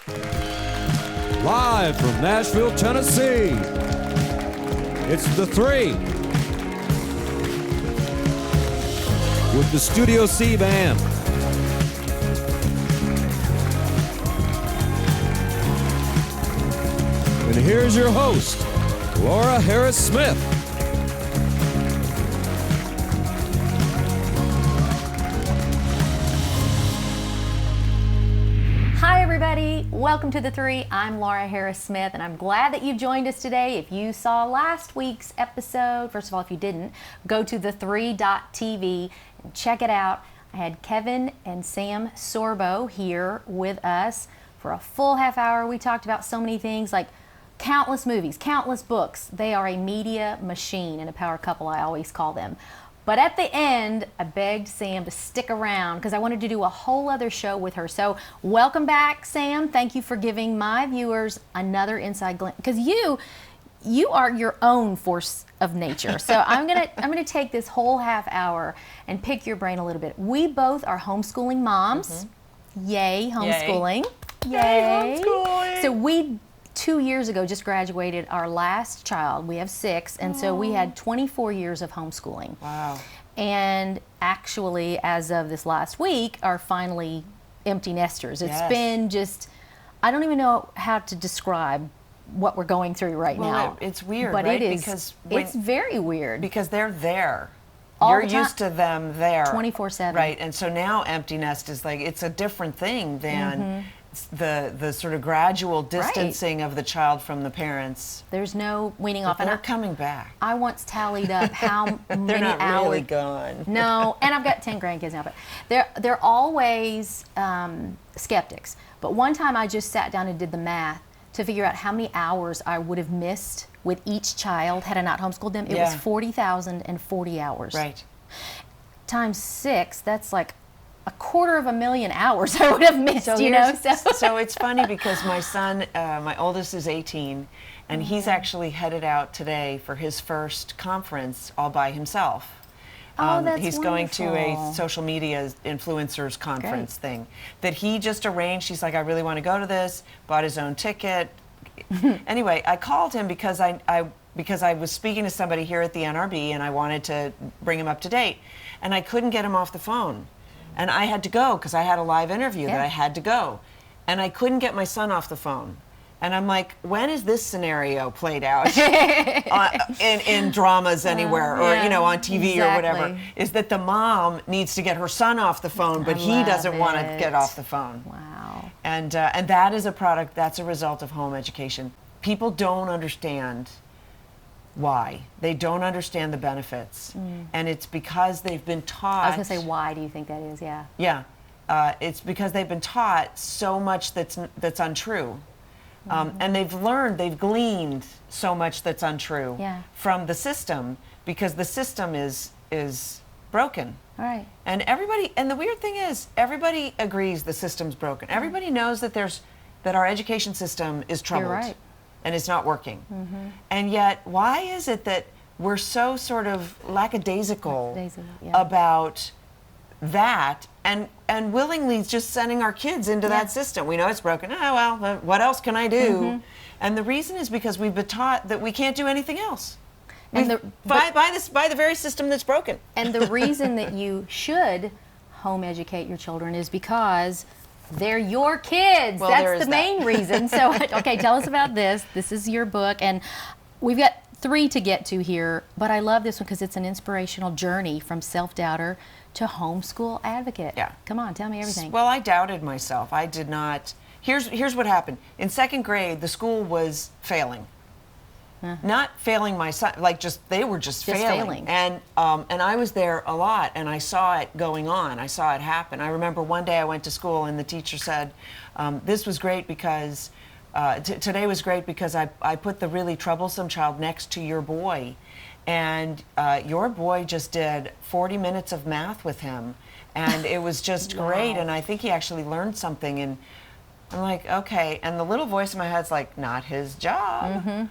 Live from Nashville, Tennessee, it's theTHREE with the Studio C Band. And here's your host, Lara Smith. Hi everybody, welcome to theTHREE. I'm Lara Smith and I'm glad that you've joined us today. If you saw last week's episode, first of all, if you didn't, go to theTHREE.tv and check it out. I had Kevin and Sam Sorbo here with us for a full half hour. We talked about so many things like countless movies, countless books. They are a media machine and a power couple, I always call them. But at the end, I begged Sam to stick around because I wanted to do a whole other show with her. So welcome back, Sam. Thank you for giving my viewers another inside glimpse, because you are your own force of nature. So I'm gonna take this whole half hour and pick your brain a little bit. We both are homeschooling moms. Yay, homeschooling. Yay. Homeschooling. So we 2 years ago just graduated our last child. We have 6, and so we had 24 years of homeschooling. Wow. And actually, as of this last week, are finally empty nesters. It's been just, I don't even know how to describe what we're going through right now. It's weird, but right? It is, because it's very weird. Because they're there. All You're used to them there. 24/7. Right, and so now empty nest is like, it's a different thing than the sort of gradual distancing of the child from the parents. There's no weaning off. And they're coming back. I once tallied up how many they're not hours. really gone. No, and I've got 10 grandkids now, but they're always skeptics. But one time I just sat down and did the math to figure out how many hours I would have missed with each child had I not homeschooled them. It was 40,040 hours. Right. Times 6, that's like 250,000 hours I would have missed, So you know? So it's funny because my son, my oldest is 18, and he's actually headed out today for his first conference all by himself. That's he's going to wonderful. a social media influencers conference thing that he just arranged. He's like, I really want to go to this, bought his own ticket. Anyway, I called him because I was speaking to somebody here at the NRB and I wanted to bring him up to date, and I couldn't get him off the phone. And I had to go because I had a live interview that I had to go. And I couldn't get my son off the phone. And I'm like, when is this scenario played out in dramas anywhere or, you know, on TV or whatever? Is that the mom needs to get her son off the phone, but he doesn't want to get off the phone. Wow. And that is a product, that's a result of home education. People don't understand why. They don't understand the benefits. And it's because they've been taught. I was going to say, why do you think that is? Yeah. Yeah. It's because they've been taught so much that's untrue. And they've gleaned so much that's untrue from the system because the system is broken. All right. And the weird thing is, everybody agrees the system's broken. Everybody knows that our education system is troubled. You're right. And it's not working. And yet, why is it that we're so sort of lackadaisical about that and willingly just sending our kids into that system? We know it's broken. Oh, well, what else can I do? And the reason is because we've been taught that we can't do anything else. And by the very system that's broken. And the reason that you should home educate your children is because they're your kids. Well, that's the main reason. So, okay, tell us about this. This is your book, and we've got 3 to get to here, but I love this one because it's an inspirational journey from self-doubter to homeschool advocate. Yeah. Come on, tell me everything. Well, I doubted myself. I did not. Here's what happened. In 2nd grade, the school was failing. Not failing my son, like they were just failing. And I was there a lot, and I saw it going on. I saw it happen. I remember one day I went to school, and the teacher said, "This was great because today was great because I put the really troublesome child next to your boy, and your boy just did 40 minutes of math with him, and it was just great. And I think he actually learned something." And I'm like, okay. And the little voice in my head's like, not his job.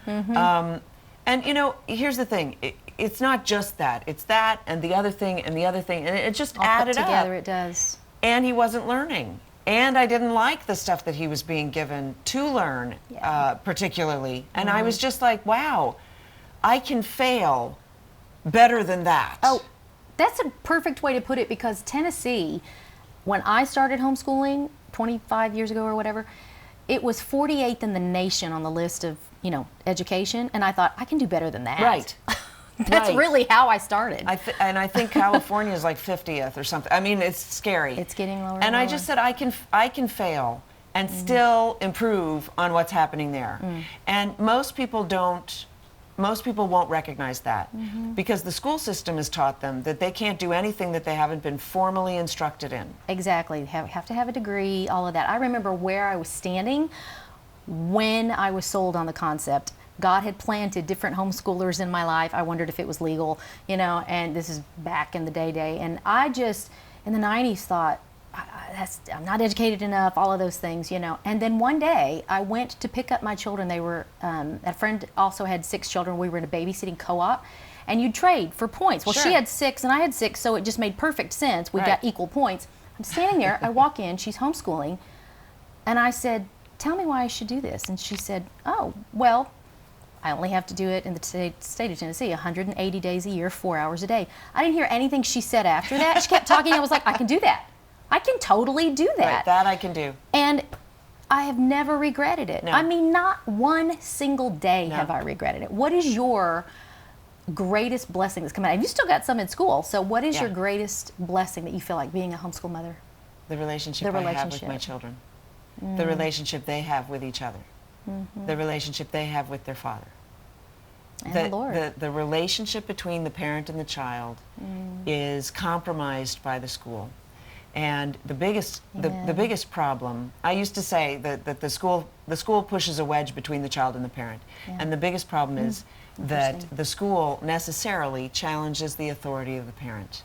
And you know, here's the thing. It's not just that. It's that and the other thing and the other thing. And it just all added put together, up. It does. And he wasn't learning. And I didn't like the stuff that he was being given to learn, particularly. And I was just like, wow, I can fail better than that. Oh, that's a perfect way to put it, because Tennessee, when I started homeschooling 25 years ago or whatever, it was 48th in the nation on the list of, education. And I thought, I can do better than that. Right. That's really how I started. And I think California is like 50th or something. I mean, it's scary. It's getting lower. And I just said, I can fail and still improve on what's happening there. And most people won't recognize that because the school system has taught them that they can't do anything that they haven't been formally instructed in. Exactly. Have to have a degree, all of that. I remember where I was standing when I was sold on the concept. God had planted different homeschoolers in my life. I wondered if it was legal, and this is back in the day. And I just, in the 90s, thought, I'm not educated enough, all of those things, And then one day, I went to pick up my children. They were, a friend also had 6 children. We were in a babysitting co-op. And you'd trade for points. Well, she had 6 and I had 6, so it just made perfect sense. We got equal points. I'm standing there. I walk in. She's homeschooling. And I said, tell me why I should do this. And she said, oh, well, I only have to do it in the state of Tennessee, 180 days a year, 4 hours a day. I didn't hear anything she said after that. She kept talking. I was like, I can do that. I can totally do that. Right, that I can do. And I have never regretted it. No. I mean, not one single day have I regretted it. What is your greatest blessing that's come out? And you still got some in school. So what is your greatest blessing that you feel like being a homeschool mother? The relationship I have with my children. The relationship they have with each other. The relationship they have with their father. And the Lord. The relationship between the parent and the child is compromised by the school. And the biggest problem, I used to say that the school pushes a wedge between the child and the parent. And the biggest problem is that the school necessarily challenges the authority of the parent.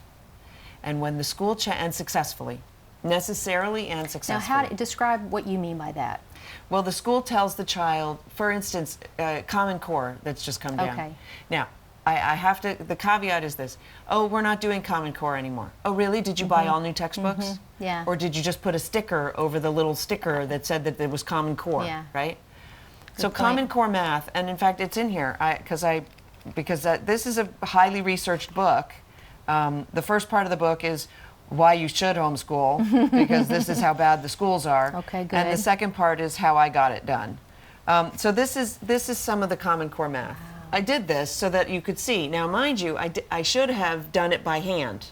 And when the school, and successfully, necessarily and successfully. Now, describe what you mean by that. Well, the school tells the child, for instance, Common Core that's just come down. Okay. Now, I have to, the caveat is this. Oh, we're not doing Common Core anymore. Oh, really? Did you buy all new textbooks? Yeah. Or did you just put a sticker over the little sticker that said that it was Common Core, right? So Common Core math, and in fact, it's in here, because this is a highly researched book. The first part of the book is why you should homeschool, because this is how bad the schools are. Okay, good. And the second part is how I got it done. So this is some of the Common Core math. Wow. I did this so that you could see. Now, mind you, I should have done it by hand,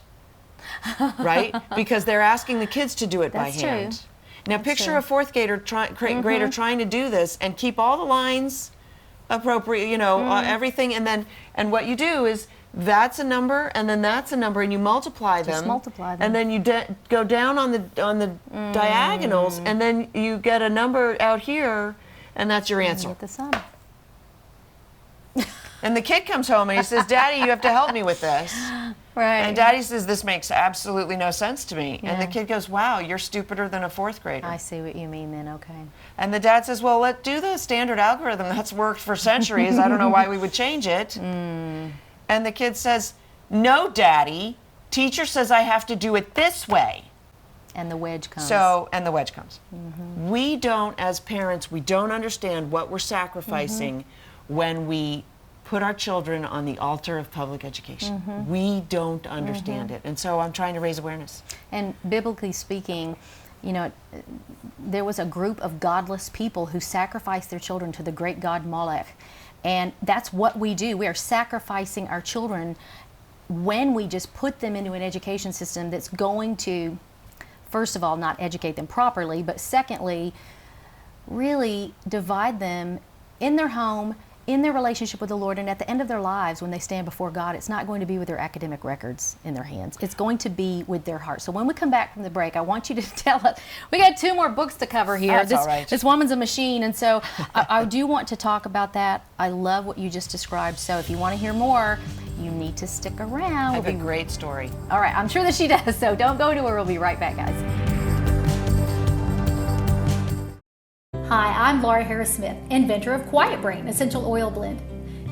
right? Because they're asking the kids to do it by hand. True. Now, picture a fourth grader trying to do this and keep all the lines appropriate, everything, and what you do is that's a number, and then that's a number, and you multiply them. Just multiply them. And then you go down on the diagonals, and then you get a number out here, and that's your answer. You get the sum. And the kid comes home and he says, Daddy, you have to help me with this. Right. And Daddy says, this makes absolutely no sense to me. Yeah. And the kid goes, wow, you're stupider than a fourth grader. I see what you mean then, okay. And the dad says, well, let's do the standard algorithm. That's worked for centuries. I don't know why we would change it. And the kid says, no, Daddy. Teacher says I have to do it this way. And the wedge comes. And the wedge comes. We don't, as parents, we don't understand what we're sacrificing when we put our children on the altar of public education. We don't understand it. And so I'm trying to raise awareness. And biblically speaking, there was a group of godless people who sacrificed their children to the great god Molech. And that's what we do. We are sacrificing our children when we just put them into an education system that's going to, first of all, not educate them properly, but secondly, really divide them in their home, in their relationship with the Lord, and at the end of their lives, when they stand before God, it's not going to be with their academic records in their hands. It's going to be with their heart. So when we come back from the break, I want you to tell us, we got 2 more books to cover here. That's all right. This woman's a machine, and so I do want to talk about that. I love what you just described. So if you want to hear more, you need to stick around. I have a great story. All right, I'm sure that she does, so don't go anywhere. We'll be right back, guys. Hi, I'm Lara Smith, inventor of Quiet Brain Essential Oil Blend.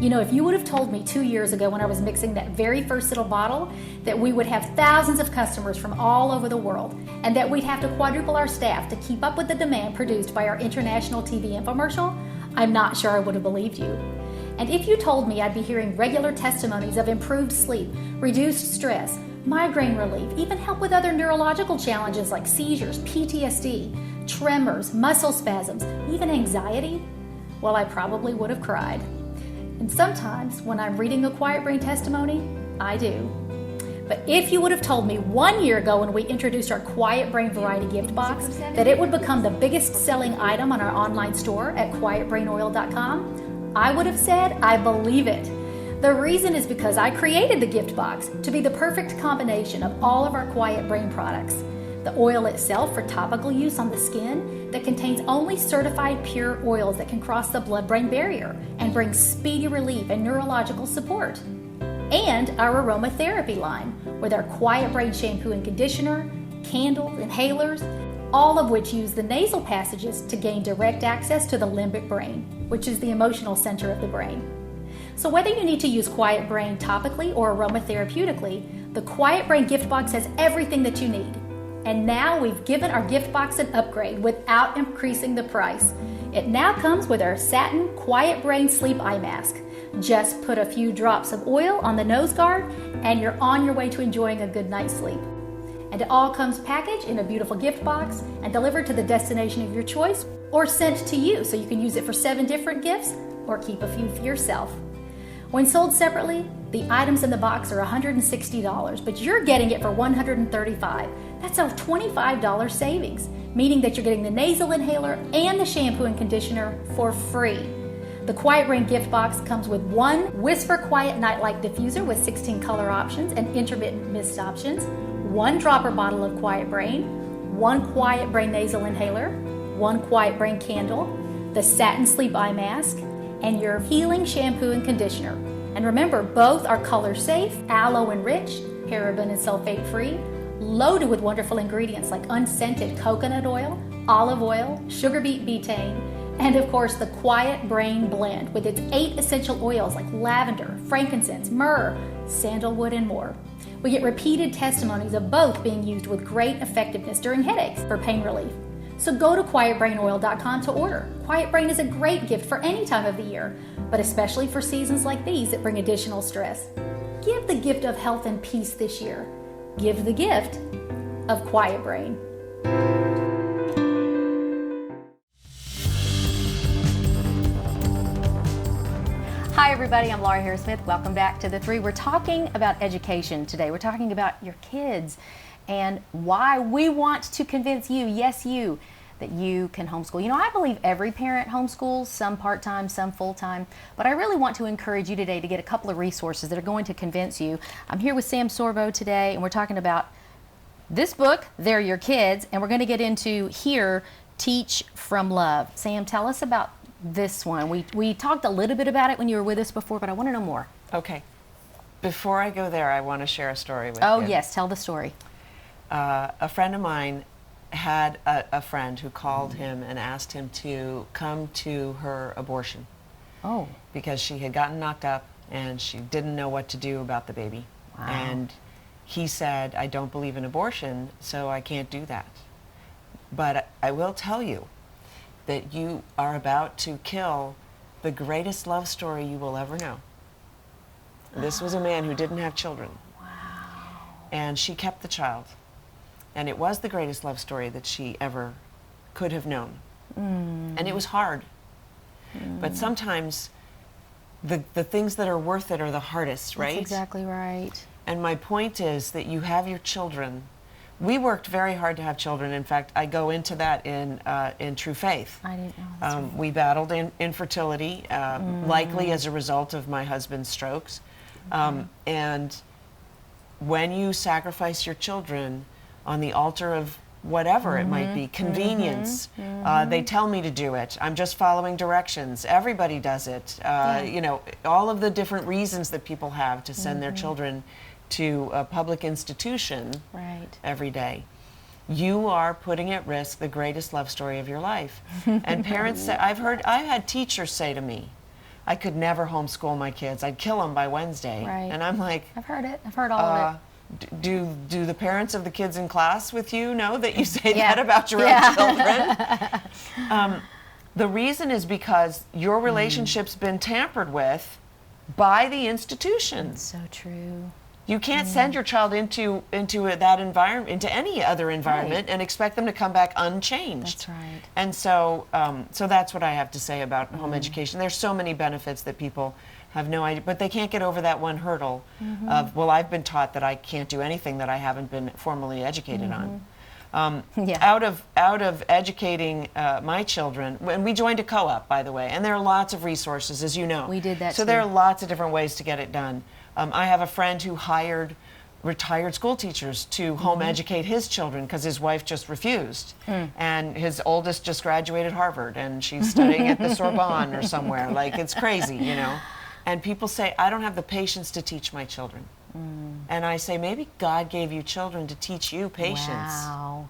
You know, if you would have told me 2 years ago when I was mixing that very first little bottle that we would have thousands of customers from all over the world and that we'd have to quadruple our staff to keep up with the demand produced by our international TV infomercial, I'm not sure I would have believed you. And if you told me I'd be hearing regular testimonies of improved sleep, reduced stress, migraine relief, even help with other neurological challenges like seizures, PTSD, tremors, muscle spasms, even anxiety, well, I probably would have cried. And sometimes when I'm reading the Quiet Brain testimony, I do. But if you would have told me 1 year ago when we introduced our Quiet Brain Variety Gift Box that it would become the biggest selling item on our online store at quietbrainoil.com, I would have said, I believe it. The reason is because I created the gift box to be the perfect combination of all of our Quiet Brain products. The oil itself for topical use on the skin that contains only certified pure oils that can cross the blood-brain barrier and bring speedy relief and neurological support. And our aromatherapy line with our Quiet Brain shampoo and conditioner, candles, inhalers, all of which use the nasal passages to gain direct access to the limbic brain, which is the emotional center of the brain. So whether you need to use Quiet Brain topically or aromatherapeutically, the Quiet Brain gift box has everything that you need. And now we've given our gift box an upgrade without increasing the price. It now comes with our satin Quiet Brain Sleep Eye Mask. Just put a few drops of oil on the nose guard and you're on your way to enjoying a good night's sleep. And it all comes packaged in a beautiful gift box and delivered to the destination of your choice or sent to you so you can use it for 7 different gifts or keep a few for yourself. When sold separately, the items in the box are $160, but you're getting it for $135. That's a $25 savings, meaning that you're getting the nasal inhaler and the shampoo and conditioner for free. The Quiet Brain gift box comes with 1 Whisper Quiet Nightlight diffuser with 16 color options and intermittent mist options, 1 dropper bottle of Quiet Brain, 1 Quiet Brain nasal inhaler, 1 Quiet Brain candle, the satin sleep eye mask, and your healing shampoo and conditioner. And remember, both are color safe, aloe enriched, paraben and sulfate free, loaded with wonderful ingredients like unscented coconut oil, olive oil, sugar beet betaine, and of course the Quiet Brain blend with its 8 essential oils like lavender, frankincense, myrrh, sandalwood, and more. We get repeated testimonies of both being used with great effectiveness during headaches for pain relief. So go to quietbrainoil.com to order. Quiet Brain is a great gift for any time of the year, but especially for seasons like these that bring additional stress. Give the gift of health and peace this year. Give the gift of Quiet Brain. Hi everybody, I'm Lara Smith. Welcome back to The3. We're talking about education today. We're talking about your kids and why we want to convince you, yes you, that you can homeschool. You know, I believe every parent homeschools, some part-time, some full-time, but I really want to encourage you today to get a couple of resources that are going to convince you. I'm here with Sam Sorbo today, and we're talking about this book, They're Your Kids, and we're going to get into here, Teach from Love. Sam, tell us about this one. We talked a little bit about it when you were with us before, but I want to know more. Okay. Before I go there, I want to share a story with you. Oh, yes. Tell the story. A friend of mine had a friend who called him and asked him to come to her abortion. Oh. Because she had gotten knocked up and she didn't know what to do about the baby. Wow. And he said, I don't believe in abortion, so I can't do that. But I will tell you that you are about to kill the greatest love story you will ever know. This was a man who didn't have children. Wow. And she kept the child. And it was the greatest love story that she ever could have known. And it was hard. But sometimes the things that are worth it are the hardest, right? That's exactly right. And my point is that you have your children. We worked very hard to have children. In fact, I go into that in True Faith. I didn't know. That's right. We battled infertility, likely as a result of my husband's strokes. And when you sacrifice your children on the altar of whatever it might be, convenience, they tell me to do it, I'm just following directions, everybody does it, you know, all of the different reasons that people have to send their children to a public institution every day. You are putting at risk the greatest love story of your life. And parents say, I've had teachers say to me, I could never homeschool my kids. I'd kill them by Wednesday. Right. And I'm like, I've heard it. I've heard all of it. Do the parents of the kids in class with you know that you say that about your own children? The reason is because your relationship's been tampered with by the institutions. So true. You can't send your child into that environment, into any other environment, and expect them to come back unchanged. That's right. And so, so that's what I have to say about home education. There's so many benefits that people have no idea, but they can't get over that one hurdle of, well, I've been taught that I can't do anything that I haven't been formally educated on. Out of educating my children, and we joined a co-op, by the way, and there are lots of resources, as you know. We did that So too. there are lots of different ways to get it done. I have a friend who hired retired school teachers to home educate his children because his wife just refused. And his oldest just graduated Harvard, and she's studying at the Sorbonne or somewhere. Like, it's crazy, you know. And people say, I don't have the patience to teach my children. And I say, maybe God gave you children to teach you patience. Wow.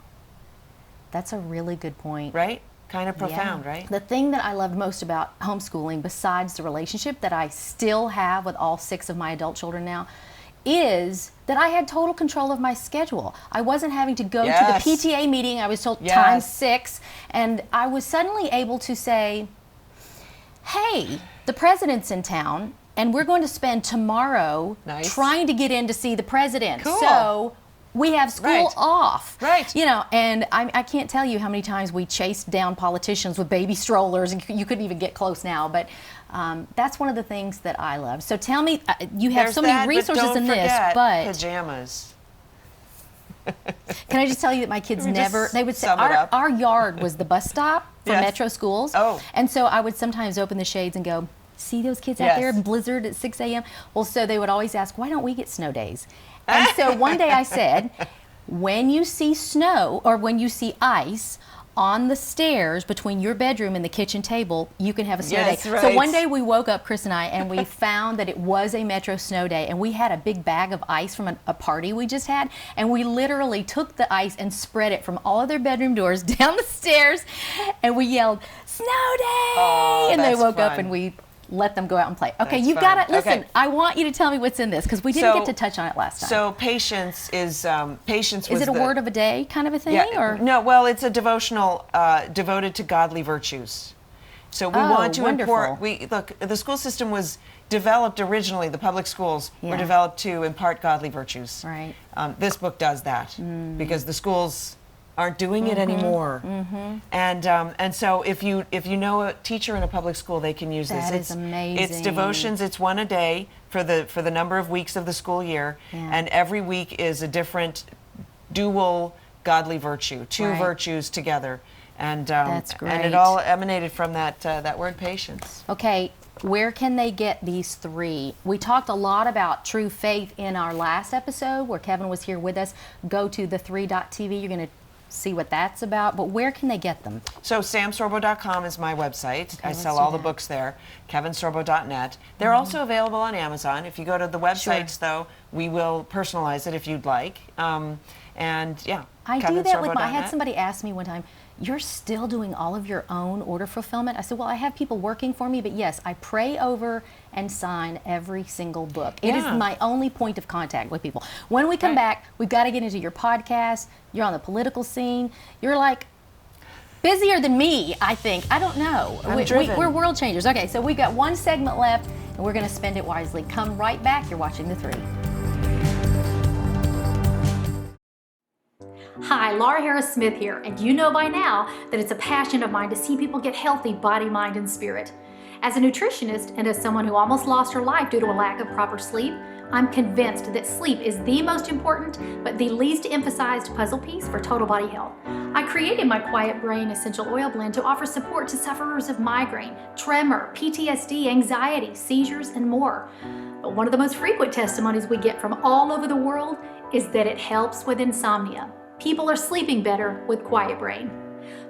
That's a really good point. Right? Kind of profound, Yeah. right? The thing that I loved most about homeschooling, besides the relationship that I still have with all 6 of my adult children now, is that I had total control of my schedule. I wasn't having to go to the PTA meeting. I was told times 6, and I was suddenly able to say, hey, the president's in town, and we're going to spend tomorrow trying to get in to see the president. Cool. So we have school off. Right. You know, and I can't tell you how many times we chased down politicians with baby strollers, and you couldn't even get close now. But that's one of the things that I love. So tell me, you have so many resources in this, but pajamas. Can I just tell you that my kids never, they would say, sum it up. our yard was the bus stop for metro schools. Oh. And so I would sometimes open the shades and go, see those kids out there in blizzard at 6 a.m.? Well, so they would always ask, why don't we get snow days? And so one day I said, when you see snow or when you see ice on the stairs between your bedroom and the kitchen table, you can have a snow day. Right. So one day we woke up, Chris and I, and we found that it was a metro snow day, and we had a big bag of ice from a party we just had, and we literally took the ice and spread it from all of their bedroom doors down the stairs, and we yelled, snow day! Oh, and they woke up fun. and we let them go out and play. Okay, That's you've fun. got to, listen, Okay. I want you to tell me what's in this, because we didn't get to touch on it last time. So patience is, patience was Is it a word of a day kind of a thing? Yeah, or? no, well, it's a devotional devoted to godly virtues. So we want to wonderful. look, the school system was developed originally, the public schools were developed to impart godly virtues. Right. This book does that because the schools aren't doing it anymore. And so if you know a teacher in a public school, they can use this. That is amazing. It's devotions. It's one a day for the number of weeks of the school year, and every week is a different dual godly virtue, two virtues together, and That's great. and it all emanated from that word patience. Okay, where can they get these 3? We talked a lot about true faith in our last episode where Kevin was here with us. Go to theTHREE.tv. You're going to see what that's about, but where can they get them? So samsorbo.com is my website. Okay, I sell let's do all the that. books there. kevinsorbo.net. They're also available on Amazon. If you go to the websites, though, we will personalize it if you'd like. And yeah, I do that with I had kevinsorbo.net. somebody ask me one time, you're still doing all of your own order fulfillment? I said, well, I have people working for me, but yes, I pray over and sign every single book. It is my only point of contact with people. When we come back, we've got to get into your podcast. You're on the political scene. You're like busier than me, I think. I don't know. We're world changers. Okay, so we've got one segment left, and we're going to spend it wisely. Come right back. You're watching The 3. Hi, Lara Smith here, and you know by now that it's a passion of mine to see people get healthy body, mind, and spirit. As a nutritionist and as someone who almost lost her life due to a lack of proper sleep, I'm convinced that sleep is the most important but the least emphasized puzzle piece for total body health. I created my Quiet Brain Essential Oil Blend to offer support to sufferers of migraine, tremor, PTSD, anxiety, seizures, and more. But one of the most frequent testimonies we get from all over the world is that it helps with insomnia. People are sleeping better with Quiet Brain.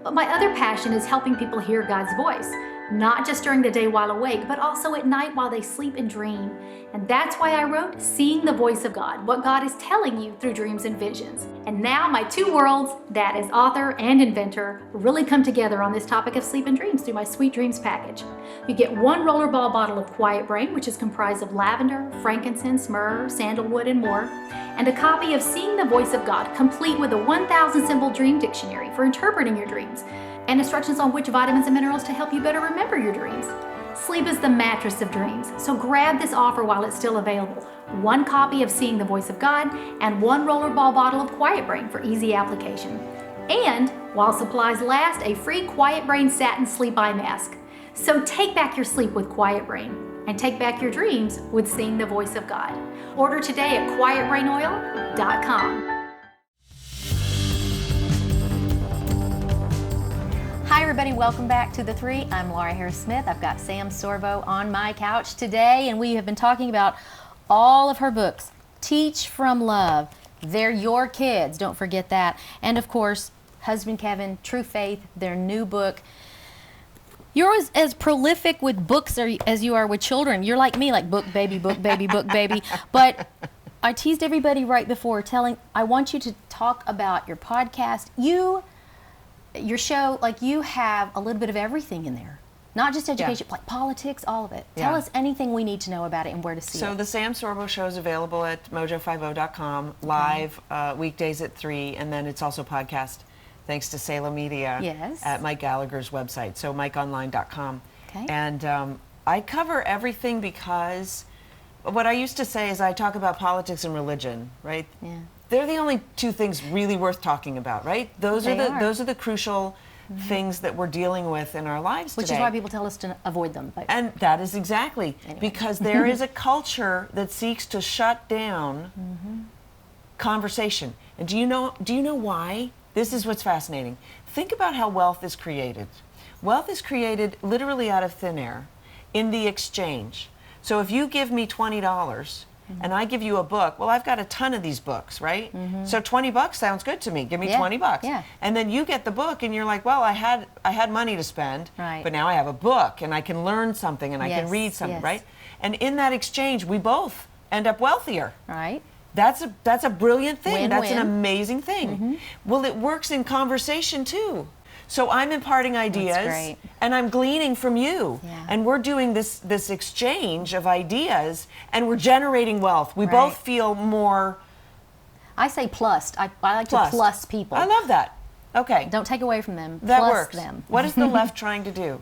But my other passion is helping people hear God's voice, not just during the day while awake, but also at night while they sleep and dream. And that's why I wrote Seeing the Voice of God, what God is telling you through dreams and visions. And now my two worlds, that is author and inventor, really come together on this topic of sleep and dreams through my Sweet Dreams package. You get one rollerball bottle of Quiet Brain, which is comprised of lavender, frankincense, myrrh, sandalwood, and more, and a copy of Seeing the Voice of God, complete with a 1,000 symbol dream dictionary for interpreting your dreams, and instructions on which vitamins and minerals to help you better remember your dreams. Sleep is the mattress of dreams, so grab this offer while it's still available. One copy of Seeing the Voice of God and one rollerball bottle of Quiet Brain for easy application. And, while supplies last, a free Quiet Brain satin sleep eye mask. So take back your sleep with Quiet Brain and take back your dreams with Seeing the Voice of God. Order today at quietbrainoil.com. Hi everybody, welcome back to The Three. I'm Lara Harris Smith. I've got Sam Sorbo on my couch today, and we have been talking about all of her books. Teach from Love, They're Your Kids, don't forget that. And of course, Husband Kevin, True Faith, their new book. You're as prolific with books as you are with children. You're like me, like book baby, book baby, book baby. But I teased everybody right before I want you to talk about your podcast. Your show, like you have a little bit of everything in there. Not just education, like politics, all of it. Tell us anything we need to know about it and where to see it. So the Sam Sorbo show is available at mojo50.com, live weekdays at 3, and then it's also podcast thanks to Salem Media at Mike Gallagher's website, so mikeonline.com. Okay. And I cover everything because what I used to say is I talk about politics and religion, right? Yeah. They're the only two things really worth talking about, right? Those are the crucial things that we're dealing with in our lives today. Which is why people tell us to avoid them. But and that is exactly because there is a culture that seeks to shut down conversation. And do you know why? This is what's fascinating. Think about how wealth is created. Wealth is created literally out of thin air in the exchange. So if you give me $20 and I give you a book, well, I've got a ton of these books, right? So $20 sounds good to me. Give me $20. Yeah. And then you get the book and you're like, well, I had money to spend, but now I have a book and I can learn something and I can read something, right? And in that exchange, we both end up wealthier. Right. That's a brilliant thing. Win-win. That's an amazing thing. Well, it works in conversation too. So I'm imparting ideas and I'm gleaning from you. And we're doing this exchange of ideas and we're generating wealth. We both feel more... I say plussed. I like to plus people. I love that. Okay. Don't take away from them. That plus works. Them. What is the left trying to do?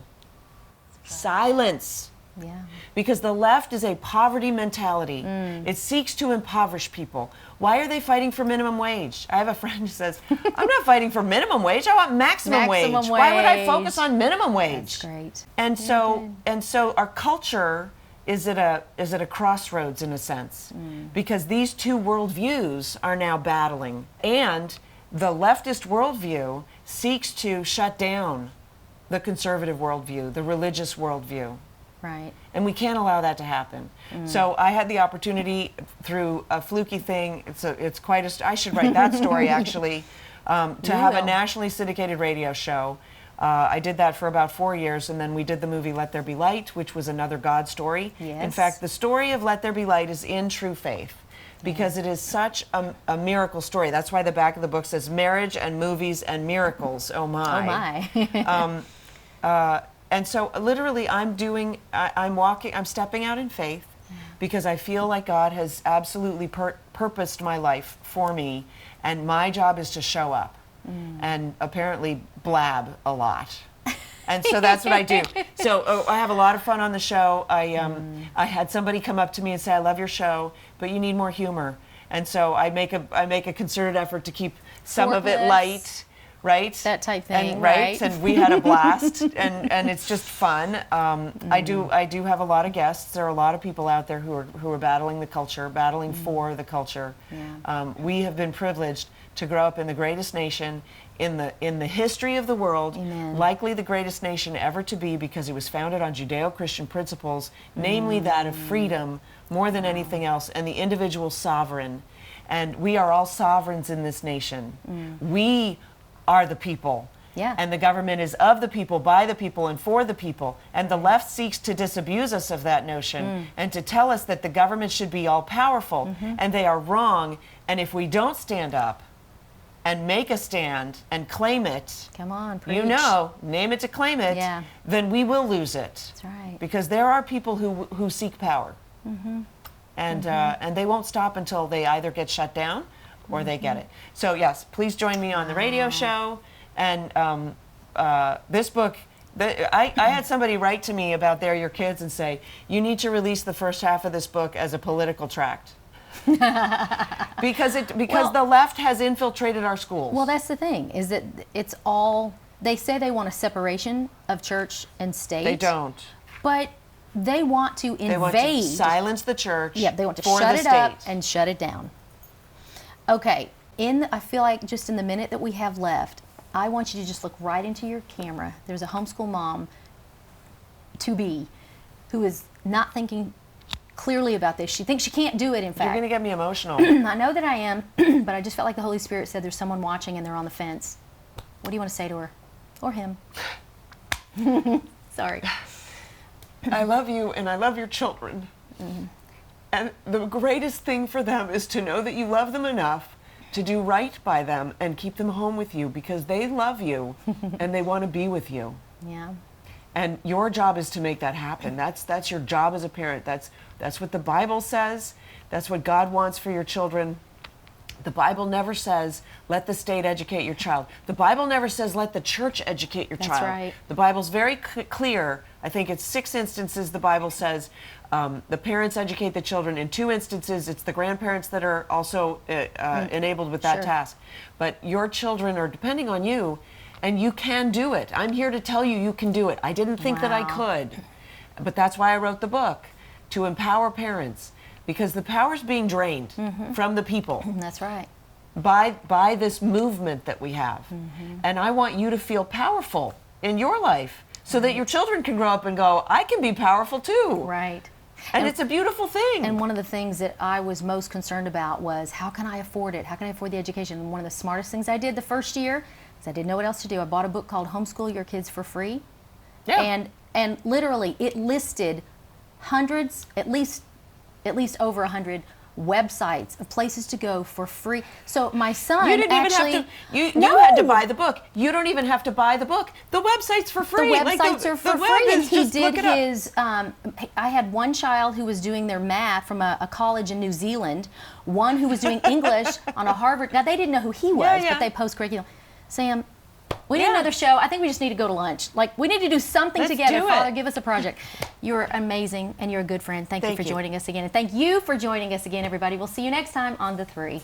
Silence. Yeah. Because the left is a poverty mentality. It seeks to impoverish people. Why are they fighting for minimum wage? I have a friend who says, I'm not fighting for minimum wage, I want maximum wage. Why would I focus on minimum wage? That's great. And so our culture is at a crossroads in a sense. Because these two worldviews are now battling. And the leftist worldview seeks to shut down the conservative worldview, the religious worldview. Right. And we can't allow that to happen. So I had the opportunity through a fluky thing. It's quite a. I should write that story actually. To have a nationally syndicated radio show. I did that for about 4 years, and then we did the movie Let There Be Light, which was another God story. Yes. In fact, the story of Let There Be Light is in True Faith because it is such a miracle story. That's why the back of the book says Marriage and Movies and Miracles. Oh my. Oh my. And so literally I'm stepping out in faith because I feel like God has absolutely purposed my life for me, and my job is to show up and apparently blab a lot. And so that's what I do. So I have a lot of fun on the show. I had somebody come up to me and say, I love your show, but you need more humor. And so I make a concerted effort to keep some of it light. Right? That type thing, and, right? And we had a blast, and it's just fun. I do have a lot of guests. There are a lot of people out there who are battling the culture, battling for the culture. We have been privileged to grow up in the greatest nation in the history of the world, likely the greatest nation ever to be, because it was founded on Judeo-Christian principles, namely that of freedom more than anything else, and the individual sovereign. And we are all sovereigns in this nation. We are the people Yeah. And the government is of the people, by the people, and for the people. And the left seeks to disabuse us of that notion and to tell us that the government should be all powerful, and they are wrong. And if we don't stand up and make a stand and claim it, come on, preach. you know, name it to claim it, then we will lose it. That's right. Because there are people who seek power. And they won't stop until they either get shut down or they get it. So yes, please join me on the radio show. And this book, I had somebody write to me about They're Your Kids and say, you need to release the first half of this book as a political tract. because the left has infiltrated our schools. Well, that's the thing, is that it's all, they say they want a separation of church and state. They don't. But they want to invade. They want to silence the church. Yeah, they want to shut it up and shut it down. Okay, I feel like just in the minute that we have left, I want you to just look right into your camera. There's a homeschool mom to be who is not thinking clearly about this. She thinks she can't do it, in fact. You're going to get me emotional. I know that I am, but I just felt like the Holy Spirit said there's someone watching and they're on the fence. What do you want to say to her? Or him? Sorry. I love you and I love your children. And the greatest thing for them is to know that you love them enough to do right by them and keep them home with you because they love you and they want to be with you. Yeah. And your job is to make that happen. That's your job as a parent. That's what the Bible says. That's what God wants for your children. The Bible never says, let the state educate your child. The Bible never says, let the church educate your child. That's right. The Bible's very clear. I think it's 6 instances the Bible says the parents educate the children. In 2 instances, it's the grandparents that are also enabled with that task. But your children are depending on you, and you can do it. I'm here to tell you you can do it. I didn't think that I could, but that's why I wrote the book, to empower parents. Because the power's being drained from the people. That's right. By this movement that we have. And I want you to feel powerful in your life so that your children can grow up and go, I can be powerful too. Right. And it's a beautiful thing. And one of the things that I was most concerned about was, how can I afford it? How can I afford the education? And one of the smartest things I did the first year is I didn't know what else to do. I bought a book called Homeschool Your Kids for Free. Yeah. And literally it listed hundreds, at least over 100 websites of places to go for free. So my son you didn't actually, even have to. You had to buy the book. You don't even have to buy the book. The website's for free. The websites are for free, and he did his. I had one child who was doing their math from a college in New Zealand, one who was doing English on a Harvard. Now they didn't know who he was, but they post curriculum. Sam, we need another show. I think we just need to go to lunch. Like, we need to do something together. Father, give us a project. You're amazing, and you're a good friend. Thank you for joining us again. And thank you for joining us again, everybody. We'll see you next time on The Three.